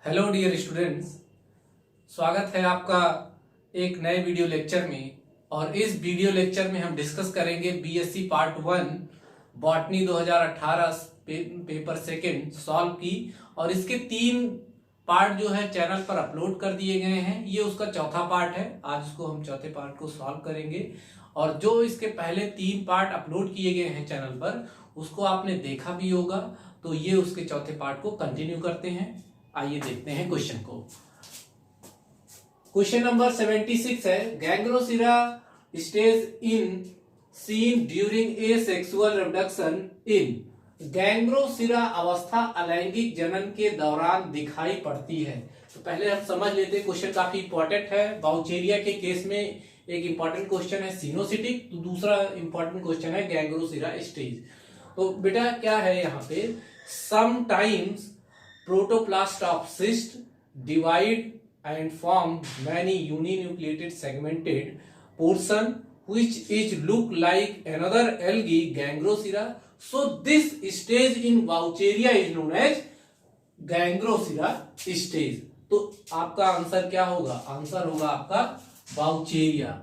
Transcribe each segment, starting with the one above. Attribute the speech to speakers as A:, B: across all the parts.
A: Hello dear students, स्वागत है आपका एक नए वीडियो लेक्चर में। और इस वीडियो लेक्चर में हम डिस्कस करेंगे BSc part 1 botany 2018 paper second solve की। और इसके 3 पार्ट जो है चैनल पर अपलोड कर दिए गए हैं। ये उसका चौथा पार्ट है। आज उसको हम चौथे पार्ट को सॉल्व करेंगे। और जो इसके पहले 3 पार्ट अपलोड किए गए हैं चैनल पर, उसको आपने देखा भी होगा। तो ये उसके चौथे पार्ट को कंटिन्यू करते हैं। आइए देखते हैं क्वेश्चन को। क्वेश्चन नंबर 76 है, gongrosira stage in seen during asexual reproduction in. Gongrosira अवस्था अलैंगिक जनन के दौरान दिखाई पड़ती है। तो पहले हम समझ लेते हैं, क्वेश्चन काफी इंपॉर्टेंट है। बाउचेरिया के केस में एक इंपॉर्टेंट क्वेश्चन है सिनोसिटिक, तो दूसरा इंपॉर्टेंट क्वेश्चन है गैंग्रोसिरा स्टेज। तो बेटा क्या है यहाँ पे, sometimes protoplast of cyst divide and form many uninucleated segmented portion which each look like another algae gangrosira. So this stage in Vaucheria is known as gangrosira stage. तो आपका answer क्या होगा? आंसर होगा आपका Vaucheria।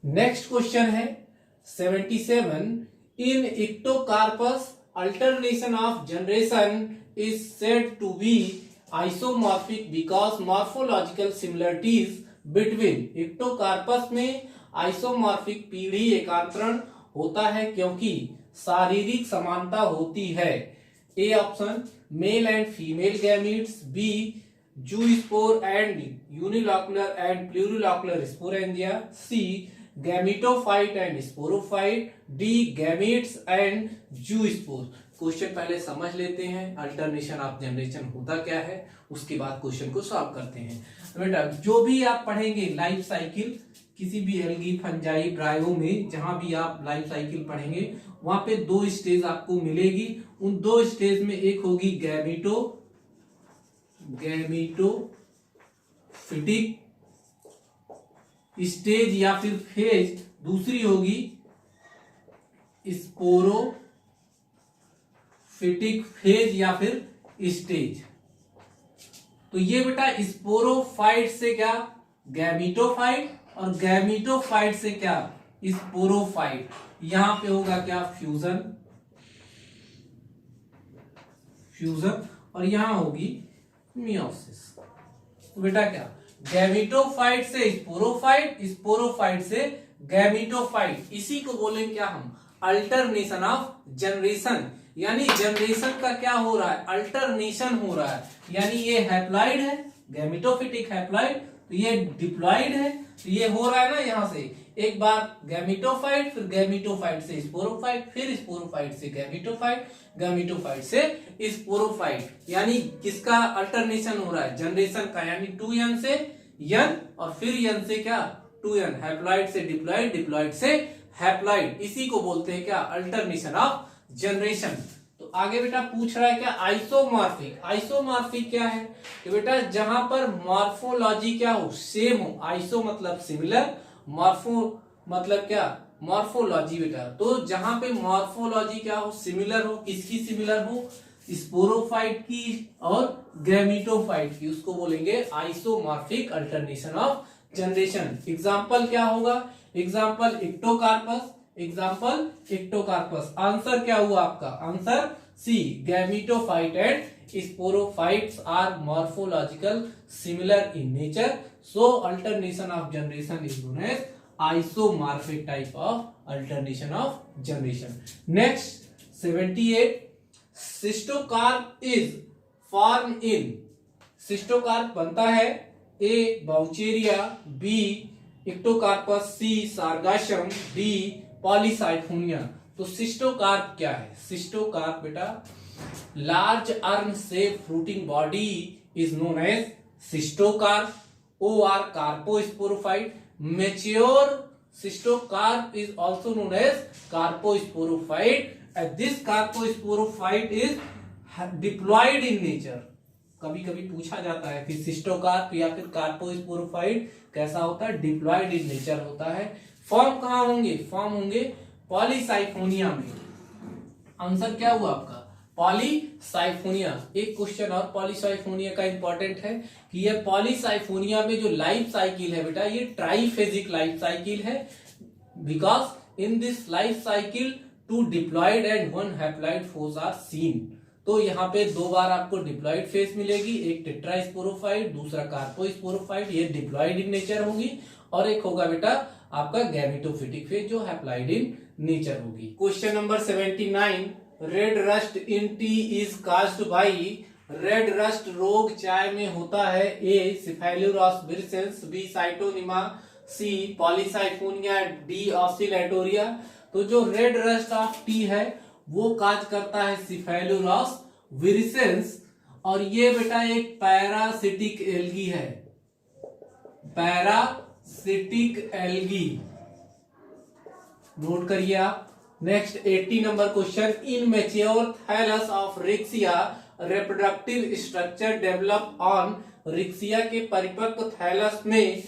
A: नेक्स्ट क्वेश्चन है 77, in Ectocarpus alternation of generation is said to be isomorphic because morphological similarities between ectocarpus में isomorphic पीढ़ी एकांतरण होता है क्योंकि शारीरिक समानता होती है। A option male and female gametes, B zoospore and unilocular and plurilocular sporangia, C gametophyte and sporophyte, D gametes and zoospore. Question पहले समझ लेते हैं, अल्टरनेशन ऑफ जनरेशन होता क्या है, उसके बाद क्वेश्चन को सॉल्व करते हैं। बेटा जो भी आप पढ़ेंगे लाइफ साइकिल, किसी भी एल्गी फंजाई ब्रायो में जहां भी आप लाइफ साइकिल पढ़ेंगे, वहां पे 2 स्टेज आपको मिलेगी। उन 2 स्टेज में एक होगी गैमीटोफिटिक स्टेज या फिर फेज, दूसरी होगी स्पोरोफिटिक फेज या फिर स्टेज। तो ये बेटा स्पोरोफाइट से क्या गैमीटोफाइट, और गैमीटोफाइट से क्या स्पोरोफाइट। यहां पे होगा क्या फ्यूजन, और यहां होगी मियोसिस। तो बेटा क्या गैमीटोफाइट से स्पोरोफाइट, स्पोरोफाइट से गैमीटोफाइट। इसी को बोलेंगे क्या हम, अल्टरनेशन ऑफ जनरेशन। यानी जनरेशन का क्या हो रहा है, अल्टरनेशन हो रहा है। यानी ये हैप्लॉइड है, गैमीटोफिटिक हैप्लॉइड, तो ये डिप्लॉइड है। तो ये हो रहा है ना, यहां से एक बार गैमीटोफाइट, फिर गैमीटोफाइट से स्पोरोफाइट, फिर स्पोरोफाइट से गैमीटोफाइट, गैमीटोफाइट से स्पोरोफाइट। यानी किसका अल्टरनेशन हो रहा है, जनरेशन का। यानी 2n से n और फिर n से क्या 2n, हैप्लॉइड से डिप्लॉइड, डिप्लॉइड से हैप्लॉइड। इसी को बोलते हैं क्या, अल्टरनेशन ऑफ जनरेशन। तो आगे बेटा पूछ रहा है क्या, आइसोमॉर्फिक। आइसोमॉर्फिक क्या है, तो बेटा जहां पर मॉर्फोलॉजी क्या हो, सेम हो। आइसो मतलब सिमिलर, मॉर्फो मतलब क्या मॉर्फोलॉजी बेटा। तो जहां पे मॉर्फोलॉजी क्या हो, सिमिलर हो। किसकी सिमिलर हो, स्पोरोफाइट की और गैमीटोफाइट की, उसको बोलेंगे isomorphic alternation of generation. Example क्या होगा, example Ectocarpus, example Ectocarpus. Answer क्या हुआ आपका, answer C gametophyte and sporophytes are morphological similar in nature, so alternation of generation is known as isomorphic type of alternation of generation. Next 78, cystocarp is form in. Cystocarp बनता है A Vaucheria, B Ectocarpus, C Sargassum, D Polysiphonia. तो cystocarp क्या है, cystocarp बेटा large urn shape fruiting body is known as cystocarp. Or carposporophyte. Mature cystocarp is also known as carposporophyte. This carposporophyte is diploid in nature. कभी कभी पूछा जाता है कि सिस्टोकार्प या फिर कार्पोस्पोरोफाइट कैसा होता है, डिप्लॉयड इन नेचर होता है। फॉर्म कहां होंगे, फॉर्म होंगे पॉलीसाइफोनिया में। आंसर क्या हुआ आपका, पॉलीसाइफोनिया। एक क्वेश्चन और पॉलीसाइफोनिया का इंपॉर्टेंट है कि ये पॉलीसाइफोनिया में जो लाइफ साइकिल है बेटा, ये ट्राइफेजिक लाइफ साइकिल है, because in this life cycle 2 diploid and 1 haploid phases are seen. तो यहाँ पे 2 बार आपको डिप्लॉयड फेज मिलेगी, एक टेट्रास्पोरोफाइट, दूसरा कार्पोस्पोरोफाइट, ये डिप्लॉयड इन नेचर होंगी, और एक होगा बेटा आपका गैमेटोफिटिक फेज जो हैप्लॉयड इन नेचर होगी। Question number 79, red rust in T is caused by. Red rust रोग चाय में होता है, ए सिफेलुरस विरसेंस, बी साइटोनिमा, सी पॉलीसाइफोनिया, डी ऑसिलेटोरिया। तो जो रेड रस्ट ऑफ टी है वो काज करता है सिफेलुरस विरसेंस, और ये बेटा एक पैरासिटिक एल्गी है, पैरासिटिक एल्गी, नोट करिए आप। Next 80 number question, in mature thallus of Riccia reproductive structure develop on. Riccia के परिपक्व थैलस में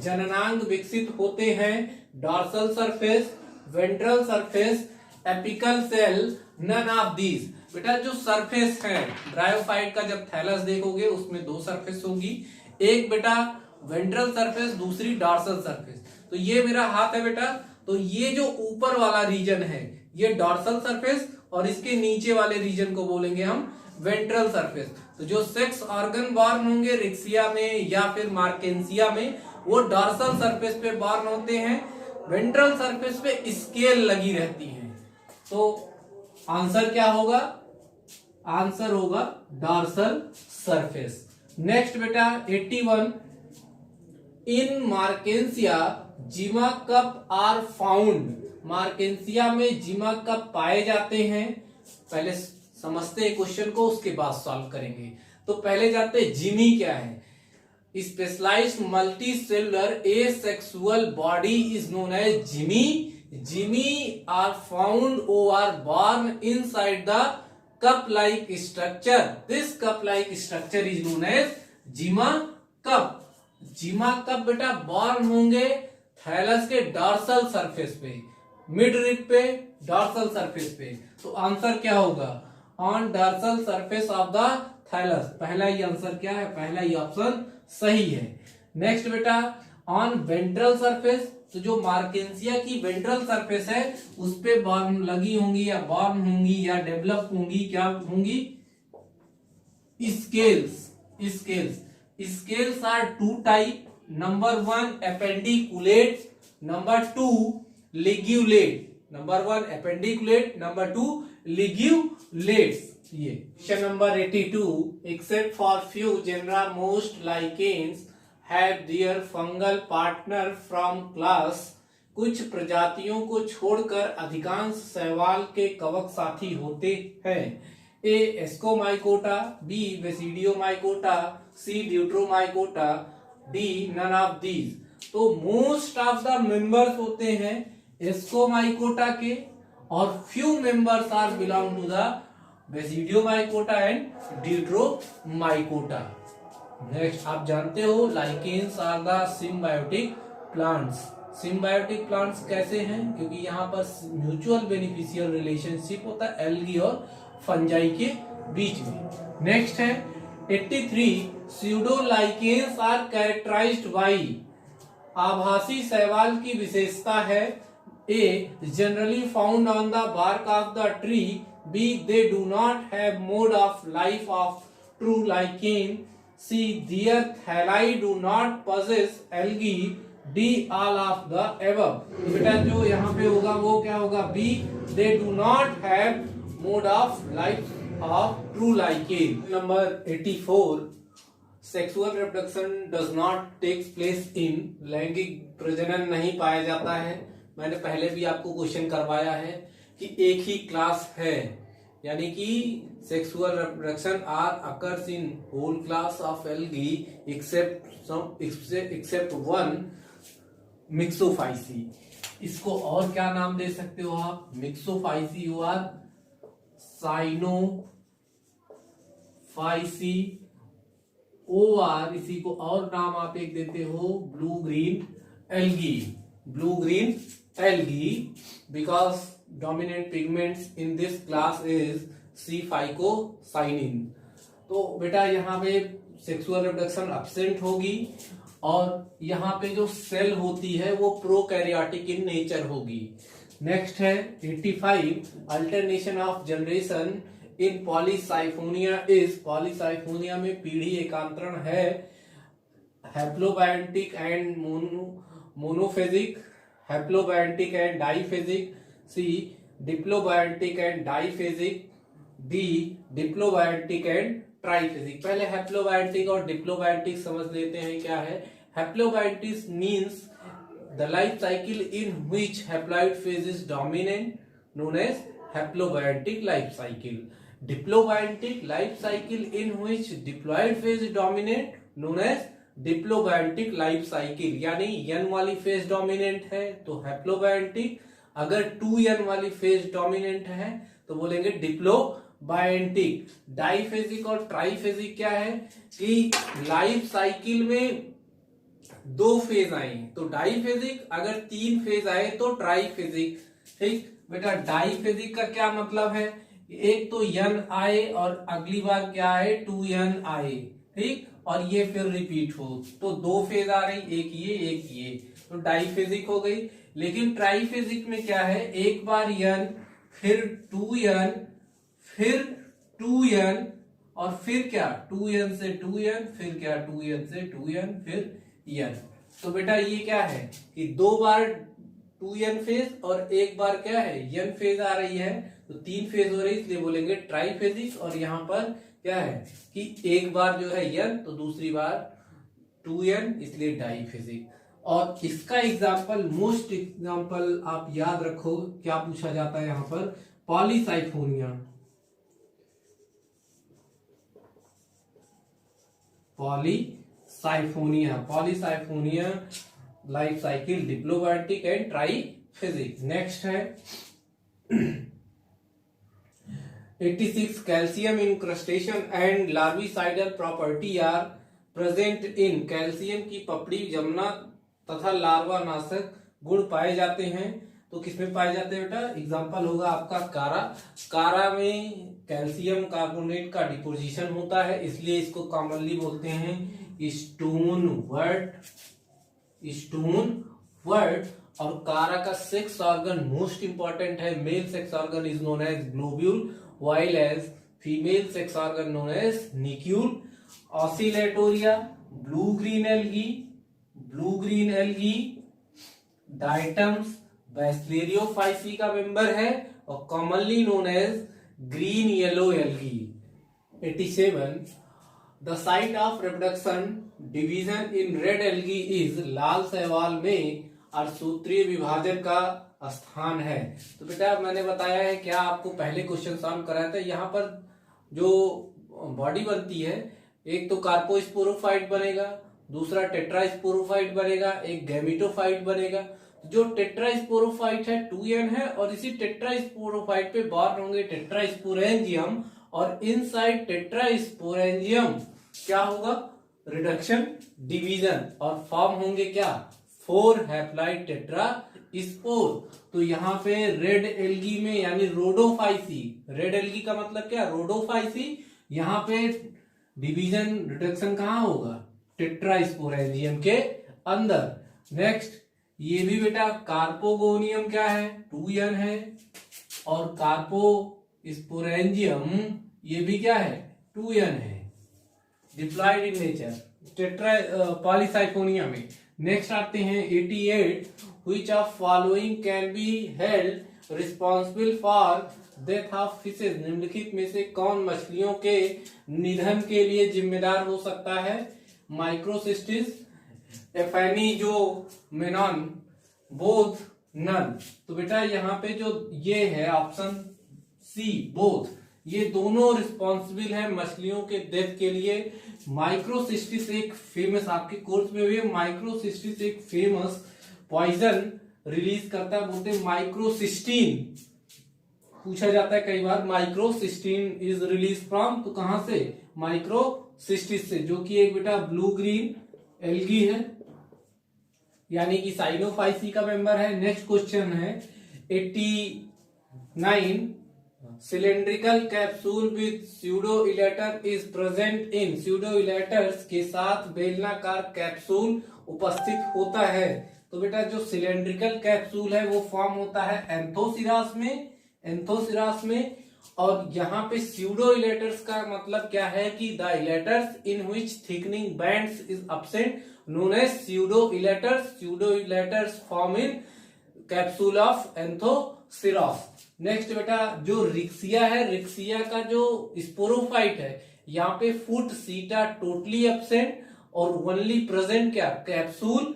A: जननांग विकसित होते हैं, dorsal surface, ventral surface, apical cell, none of these. बेटा जो सरफेस है ब्रायोफाइट का, जब थैलस देखोगे उसमें 2 सरफेस होगी, एक बेटा वेंट्रल सरफेस, दूसरी डॉर्सल सरफेस। तो ये मेरा हाथ है बेटा, तो ये जो ऊपर वाला रीजन है ये डॉर्सल सरफेस, और इसके नीचे वाले रीजन को बोलेंगे हम वेंट्रल सरफेस। तो जो सेक्स ऑर्गन बॉर्न होंगे रिक्सिया में या फिर मार्केंसिया में, वो डॉर्सल सरफेस पे बॉर्न होते हैं, वेंट्रल सरफेस पे स्केल लगी रहती है। तो आंसर क्या होगा? आंसर होगा डॉर्सल सरफेस। नेक्स्ट बेटा 81, इन मार्केंसिया जिमा कप आर फाउंड। मार्केंसिया में जिमा कप पाए जाते हैं। पहले समझते हैं क्वेश्चन को, उसके बाद सॉल्व करेंगे। तो पहले जाते हैं जिमी क्या है। Specialized multicellular asexual body is known as gemmae. Gemmae are found or are born inside the cup-like structure. This cup-like structure is known as gemma cup. Gemma cup बेटा बॉर्न होंगे thallus के dorsal surface पे, mid rib पे, dorsal surface पे। तो answer क्या होगा? On dorsal surface of the thallus. पहला ही आंसर क्या है? पहला ही ऑप्शन सही है। नेक्स्ट बेटा ऑन वेंट्रल सरफेस, तो जो मार्केंसिया की वेंट्रल सरफेस है उस पे बॉर्न लगी होंगी या बॉर्न होंगी या डेवलप होंगी, क्या होंगी? Scales. Scales scales are 2 type. Number 1 appendiculate, number 2 ligulate. Number 1 appendiculate, number 2 ligulates. ये question number 82, except for few genera most lichens have their fungal partner from class। कुछ प्रजातियों को छोड़कर अधिकांश शैवाल के कवक साथी होते हैं। A ascomycota, B basidiomycota, C deuteromycota, D none of these. तो मोस्ट ऑफ द मेंबर्स होते हैं एस्कोमाइकोटा के, और few members are belong to the basidiomycota and deuteromycota. Next आप जानते हो lichens are the symbiotic plants. Symbiotic plants कैसे हैं? क्योंकि यहाँ पर म्यूचुअल बेनिफिशियल रिलेशनशिप होता है एल्गी और फंजाई के बीच में। नेक्स्ट है 83, स्यूडोलाइकेन्स आर कैरेक्टराइज्ड बाई। आभासी शैवाल की विशेषता है, A generally found on the bark of the tree, B they do not have mode of life of true lichen, C their thalli do not possess algae, D all of the above. बेटा जो यहाँ पे होगा वो क्या होगा? B they do not have mode of life of true lichen. Number 84, sexual reproduction does not takes place in. लैंगिक प्रजनन नहीं पाया जाता है। मैंने पहले भी आपको क्वेश्चन करवाया है कि एक ही क्लास है, यानी कि sexual reproduction are occurs in whole class of algae except 1 Myxophyceae. इसको और क्या नाम दे सकते हो आप? मिक्सोफाइसी और साइनोफाइसी, और इसी को और नाम आप एक देते हो blue green algae. Blue green algae because dominant pigments in this class is C phycocyanin. तो बेटा यहाँ पे सेक्सुअल रिप्रोडक्शन एब्सेंट होगी और यहाँ पे जो सेल होती है वो प्रोकैरियोटिक इन नेचर होगी। नेक्स्ट है 85, alternation of generation in polysiphonia is, polysiphonia में पीढ़ी एकांतरण है, haplobiontic and monophasic, haplobiontic and diphasic, C diplobiontic and diphasic, D diplobiontic and triphasic. पहले हैप्लोबायोटिक और डिप्लोबायोटिक समझ लेते हैं क्या है। Haplobiontic means the life cycle in which haploid phase is dominant known as haplobiontic life cycle. Diplobiontic life cycle in which diploid phase is dominant known as diplobiontic life cycle, यानी यन वाली phase dominant है तो हैप्लोबायोटिक, अगर 2n वाली phase dominant है तो बोलेंगे डिप्लोबायोटिक। डाइफेजिक और ट्राइफेजिक क्या है कि लाइफ साइकिल में 2 फेज आए तो डाइफेजिक, अगर 3 फेज आए तो ट्राइफेजिक। ठीक बेटा, डाइफेजिक का क्या मतलब है, एक तो n आए और अगली बार क्या आए 2n आए, ठीक, और ये फिर रिपीट हो तो 2 फेज आ रही, एक ये, तो डाइफेजिक हो गई। लेकिन ट्राइफेजिक में क्या है, एक बार n फिर 2n फिर 2n और फिर क्या 2n से 2n फिर क्या 2n से 2n फिर n। तो बेटा ये क्या है कि 2 बार 2n फेज और एक बार क्या है n फेज आ रही है, तो 3 फेज हो रही है, इसलिए बोलेंगे ट्राइफेजिक। और यहाँ पर क्या है कि एक बार जो है n तो दूसरी बार 2n, इसलिए डाइफेजिक। और इसका एग्जाम्पल, मोस्ट एग्जाम्पल आप याद रखो, क्या पूछा जाता है यहाँ पर, polysiphonia. Polysiphonia life cycle diplobiontic and triphasic. Next है 86, calcium incrustation and larvicidal property are present in, calcium की पपड़ी, जमुना तथा लार्वा नाशक गुण पाए जाते हैं। तो किसमें पाए जाते हैं बेटा, एग्जाम्पल होगा आपका कारा। कारा में कैल्शियम कार्बोनेट का डिपोजिशन होता है, इसलिए इसको कॉमनली बोलते हैं स्टोन वर्ड। और कारा का सेक्स ऑर्गन मोस्ट इंपॉर्टेंट है, male sex organ is known as globule, while as female sex organ known as nicule. Oscillatoria, blue green algae, diatoms, Bacteriophyceae का मेंबर है और commonly known as green yellow algae. 87, the site of reproduction division in red algae is, लाल शैवाल में अर्धसूत्रीय विभाजन का स्थान है। तो बेटा मैंने बताया है, क्या आपको पहले क्वेश्चन सॉल्व कराया था, यहाँ पर जो बॉडी बनती है, एक तो कार्पोस्पोरोफाइट बनेगा, दूसरा टेट्रास्पोरोफाइट बनेगा, एक गैमेटोफाइट बनेगा। जो टेट्रास्पोरोफाइट है 2n है और इसी टेट्रास्पोरोफाइट पे बॉर्न होंगे टेट्रास्पोरेंजियम, और इनसाइड टेट्रास्पोरेंजियम क्या होगा, रिडक्शन डिवीजन, और फॉर्म होंगे क्या 4 हैप्लॉइड टेट्रास्पोर। तो यहाँ पे रेड एल्गी में यानी रोडोफाइसी, रेड एल्गी का मतलब क्या रोडोफाइसी, यहाँ पे डिवीजन रिडक्शन कहाँ होगा टेट्रास्पोरेंजियम के अंदर। नेक्स्ट ये भी बेटा कार्पोगोनियम क्या है 2n है, और कार्पोस्पोरेंजियम ये भी क्या है 2n है, diploid in nature tetra Polysiphonia में। नेक्स्ट आते हैं 88, which of following can be held responsible for death of fishes, निम्नलिखित में से कौन मछलियों के निधन के लिए जिम्मेदार हो सकता है, माइक्रोसिस्टिस, एफेनिजोमेनॉन, बोथ, नन। तो बेटा यहाँ पे जो ये है ऑप्शन सी बोथ, ये दोनों रिस्पॉन्सिबल है मछलियों के डेथ के लिए। माइक्रोसिस्टिस एक फेमस, आपके कोर्स में भी माइक्रोसिस्टिस एक फेमस पॉइजन रिलीज करता है, बोलते हैं माइक्रोसिस्टीन, पूछा जाता है कई बार, माइक्रोसिस्टीन इज रिलीज फ्रॉम, तो कहां से माइक्रोसिस्टिस से, जो कि एक बेटा ब्लू ग्रीन एल्गी है, यानी कि साइनोफाइसी का मेंबर है। नेक्स्ट क्वेश्चन है 89, cylindrical capsule with pseudo elater is present in, pseudo इलेटर्स के साथ बेलनाकार कैप्सूल उपस्थित होता है। तो बेटा जो सिलेंड्रिकल कैप्सूल है वो फॉर्म होता है एंथोसिरास में, एंथोसिरास में। और यहाँ पे स्यूडो इलेटर्स का मतलब क्या है कि the elaters in which thickening bands is absent known as pseudo elaters, pseudo elaters form in capsule of Anthoceros. Next बेटा जो रिक्सिया है, रिक्सिया का जो स्पोरोफाइट है, यहाँ पे फुट सीटा टोटली एब्सेंट और ओनली प्रेजेंट क्या, कैप्सूल।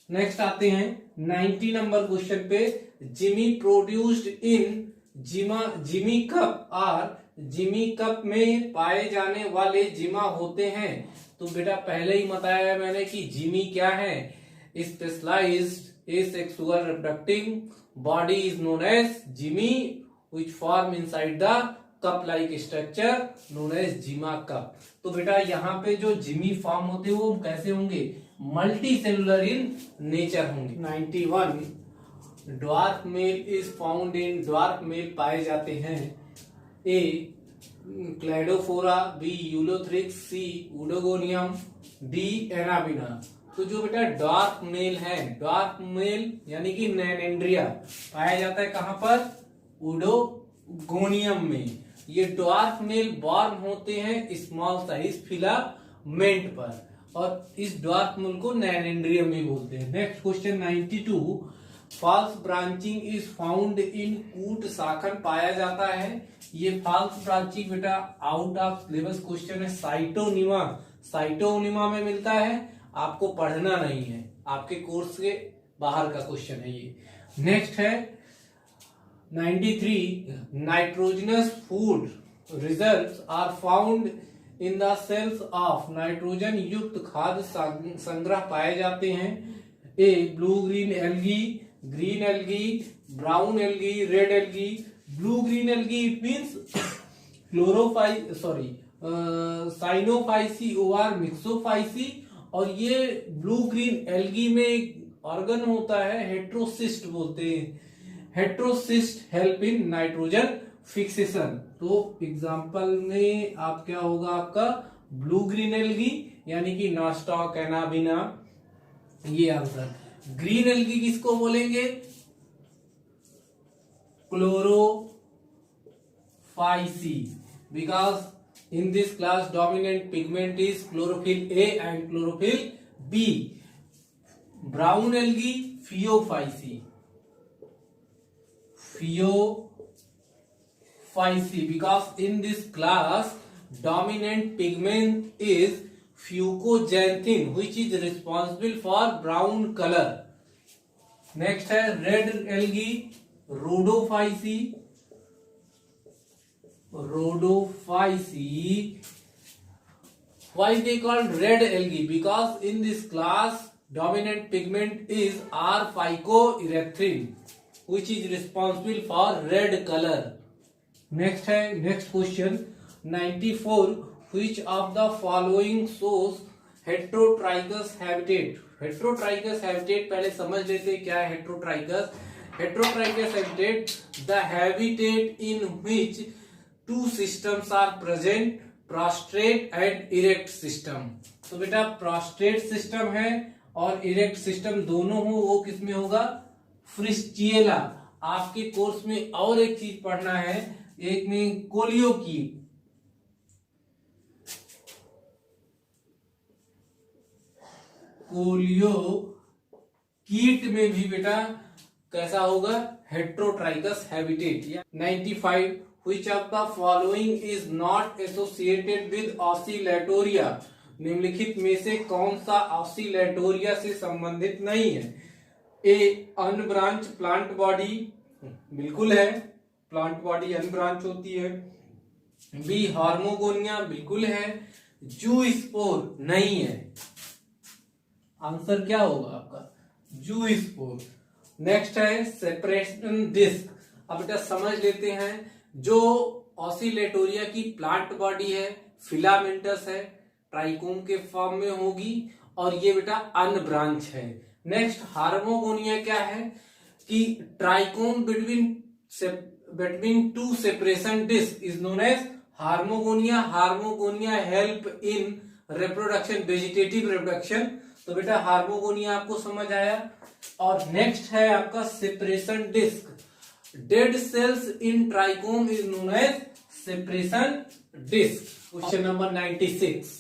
A: नेक्स्ट आते हैं 90 नंबर क्वेश्चन पे, gemmae produced in gemma cup are, gemma cup में पाए जाने वाले जिमा होते हैं। तो बेटा पहले ही बताया मैंने कि जिमी क्या है, specialized asexual reproducing body is known as gemmae which form inside the cup like structure known as gemma cup. तो बेटा यहाँ पे जो जिमी फॉर्म होते हैं वो कैसे होंगे, मल्टी सेलुलर इन नेचर होंगे। 91 dwarf male is found in, dwarf male पाए जाते हैं A Cladophora, B Ulothrix, C Oedogonium, D Anabaena. तो जो बेटा ड्वार्फ मेल है, ड्वार्फ मेल यानी कि नैनेंड्रिया पाया जाता है कहां पर, उडोगोनियम में। ये ड्वार्फ मेल बॉर्न होते हैं स्मॉल साइज फिलामेंट पर, और इस ड्वार्फ मेल को नैनेंड्रियम भी बोलते हैं। Next question 92 false branching is found in, कूट शाखन पाया जाता है। ये फॉल्स ब्रांचिंग बेटा आउट ऑफ सिलेबस क्वेश्चन है, साइटोनिमा, साइटोनिमा में मिलता है, आपको पढ़ना नहीं है, आपके कोर्स के बाहर का क्वेश्चन है ये। नेक्स्ट है 93 nitrogenous food reserves are found in the cells of, nitrogen युक्त खाद्य संग्रह पाए जाते हैं। A blue green algae, green algae, brown algae, red algae. Blue green algae it means cyanophyceae और मिक्सोफाइसी। और ये ब्लू ग्रीन एल्गी में एक ऑर्गन होता है हेट्रोसिस्ट बोलते हैं, heterocyst help in nitrogen fixation. तो एग्जांपल में आप क्या होगा आपका ब्लू ग्रीन एल्गी यानी कि नॉस्टॉक, एनाबिना, ये आंसर। ग्रीन एल्गी किसको बोलेंगे, Chlorophyceae, because in this class dominant pigment is chlorophyll A and chlorophyll B. Brown algae Phaeophyceae, Phaeophyceae, because in this class dominant pigment is fucoxanthin which is responsible for brown color. Next है red algae Rhodophyceae, Rhodophyceae. Why they called red algae? Because in this class dominant pigment is R-phycoerythrin which is responsible for red color. Next है next question 94 which of the following shows heterotrichous habitat? heterotrichous habitat पहले समझ लेते क्या है heterotrichous. Heterotrichous habitat the habitat in which two systems are present, prostrate and erect system. तो बेटा prostrate system है और erect system दोनों हो, वो किसमें होगा, फ्रिस्टिएला। आपके कोर्स में और एक चीज पढ़ना है, एक में कोलियोकीट, कोलियोकीट में भी बेटा कैसा होगा, heterotrichous habitat. 95 Which of the following is not associated with oscillatoria? निम्नलिखित में से कौन सा ऑसिलेटोरिया से संबंधित नहीं है। ए अनब्रांच प्लांट बॉडी, बिल्कुल है, प्लांट बॉडी अनब्रांच होती है। बी हार्मोगोनिया, बिल्कुल है। जू स्पोर नहीं है, आंसर क्या होगा आपका, जू स्पोर। नेक्स्ट है सेपरेशन डिस्क। अब बेटा समझ लेते हैं, जो ऑसिलेटोरिया की प्लांट बॉडी है फिलामेंटस है, ट्राइकोम के फॉर्म में होगी, और ये बेटा अनब्रांच है। नेक्स्ट हार्मोगोनिया क्या है कि trichome between between two separation discs is known as hormogonia. Hormogonia help in reproduction, vegetative reproduction. तो बेटा हार्मोगोनिया आपको समझ आया. और नेक्स्ट है आपका separation disc. Dead cells in trichome is known as separation disc. Question number 96.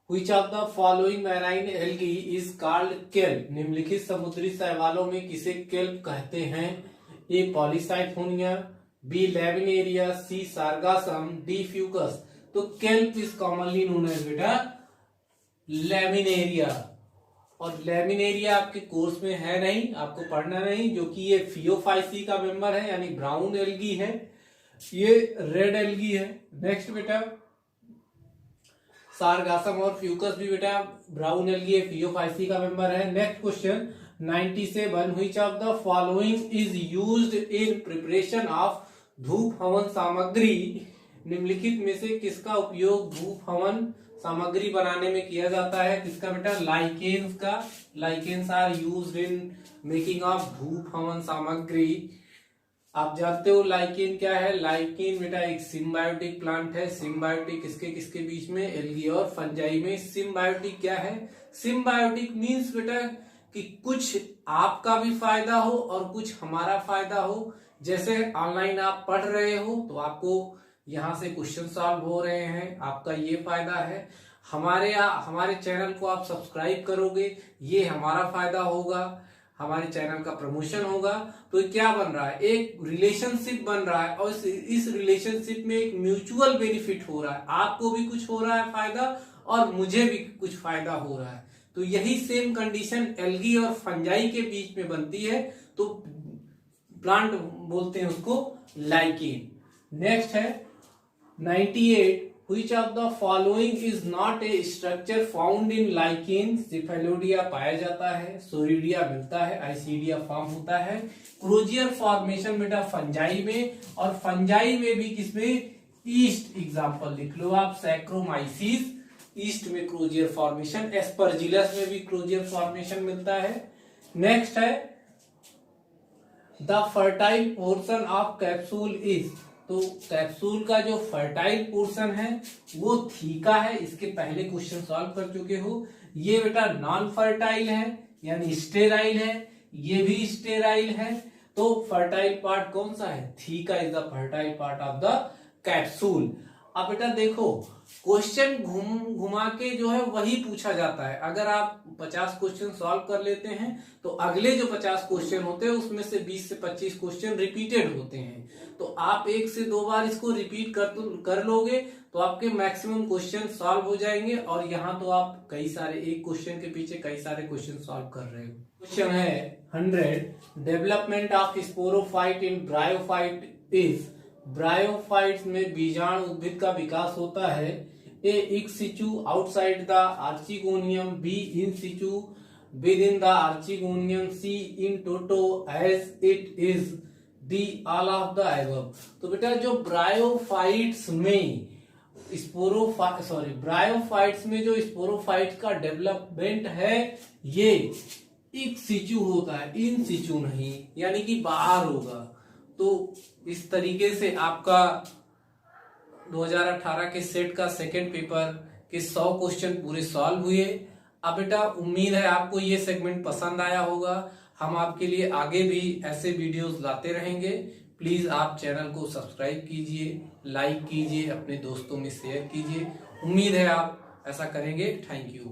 A: Which of the following marine algae is called kelp? निम्नलिखित समुद्री शैवालों में किसे केल्प कहते हैं? A Polysiphonia, B Laminaria, C Sargassum, D Fucus. तो kelp is commonly known as बेटा Laminaria. और Laminaria आपके कोर्स में है नहीं, आपको पढ़ना नहीं, जो कि ये फियोफाइसी का मेंबर है, यानी ब्राउन एल्गी है. ये रेड एल्गी है. नेक्स्ट बेटा सारगासम और फ्यूकस भी बेटा ब्राउन एल्गी है, फियोफाइसी का मेंबर है. Next question 97. Which of the following is used in preparation of धूप हवन सामग्री? निम्नलिखित में से किसका उपयोग धूप हवन सामग्री बनाने में किया जाता है? किसका बेटा? लाइकेन्स का. Lichens are used in making of धूप हवन सामग्री. आप जानते हो लाइकेन क्या है? लाइकेन बेटा एक सिम्बायोटिक प्लांट है. सिम्बायोटिक किसके किसके बीच में? एल्गी और फंजाई में. सिम्बायोटिक क्या है? सिम्बायोटिक मीन्स बेटा कि कुछ आपका भी फायदा हो और कुछ हमारा फायदा हो. जैसे ऑनलाइन आप पढ़ रहे हो तो आपको यहां से क्वेश्चन सॉल्व हो रहे हैं, आपका ये फायदा है. हमारे चैनल को आप सब्सक्राइब करोगे, ये हमारा फायदा होगा, हमारे चैनल का प्रमोशन होगा. तो क्या बन रहा है? एक रिलेशनशिप बन रहा है और इस रिलेशनशिप में एक म्यूचुअल बेनिफिट हो रहा है. आपको भी कुछ हो रहा है फायदा और मुझे भी कुछ फायदा हो रहा है. तो यही सेम कंडीशन एल्गी और फंजाई के बीच में बनती है, तो प्लांट बोलते हैं उसको लाइकेन. नेक्स्ट है 98. Which of the following is not a structure found in lichen? सिफेलोडिया पाया जाता है, सोरिडिया मिलता है, आइसीडिया फॉर्म होता है. क्रोजियर फॉर्मेशन बेटा फंजाई में, और फंजाई में भी किसमें? ईस्ट. एग्जांपल लिख लो आप, सैक्रोमाइसिस, ईस्ट में क्रोजियर फॉर्मेशन. एस्परजिलस में भी क्रोजियर फॉर्मेशन मिलता है. नेक्स्ट है the fertile portion of capsule is. तो कैप्सूल का जो फर्टाइल पोर्शन है वो थीका है. इसके पहले क्वेश्चन सॉल्व कर चुके हो. ये बेटा नॉन फर्टाइल है, यानी स्टेराइल है. ये भी स्टेराइल है. तो फर्टाइल पार्ट कौन सा है? Theca is the fertile part of the capsule. अब बेटा देखो, क्वेश्चन घुमा के जो है वही पूछा जाता है. अगर आप 50 क्वेश्चन सॉल्व कर लेते हैं तो अगले जो 50 क्वेश्चन होते हैं उसमें से 20 से 25 क्वेश्चन रिपीटेड होते हैं. तो आप 1 से 2 बार इसको रिपीट कर लोगे तो आपके मैक्सिमम क्वेश्चन सॉल्व हो जाएंगे. और यहाँ तो आप कई सारे, एक क्वेश्चन के पीछे कई सारे क्वेश्चन सॉल्व कर रहे हो. क्वेश्चन है 100. Development of sporophyte in bryophyte is. Bryophytes में बीजाणु उद्भिद का विकास होता है. A in situ outside the archegonium, B in situ within the archegonium, C in toto as it is, D all of the above. तो बेटा जो ब्रायोफाइट्स में जो स्पोरोफाइट्स का डेवलपमेंट है ये इन सिचु होता है, इन सिचु नहीं, यानी कि बाहर होगा. तो इस तरीके से आपका 2018 के सेट का सेकंड पेपर के 100 क्वेश्चन पूरे सॉल्व हुए. अब बेटा उम्मीद है आपको ये सेगमेंट पसंद आया होगा. हम आपके लिए आगे भी ऐसे वीडियोस लाते रहेंगे. प्लीज आप चैनल को सब्सक्राइब कीजिए, लाइक कीजिए, अपने दोस्तों में शेयर कीजिए. उम्मीद है आप ऐसा करेंगे. Thank you.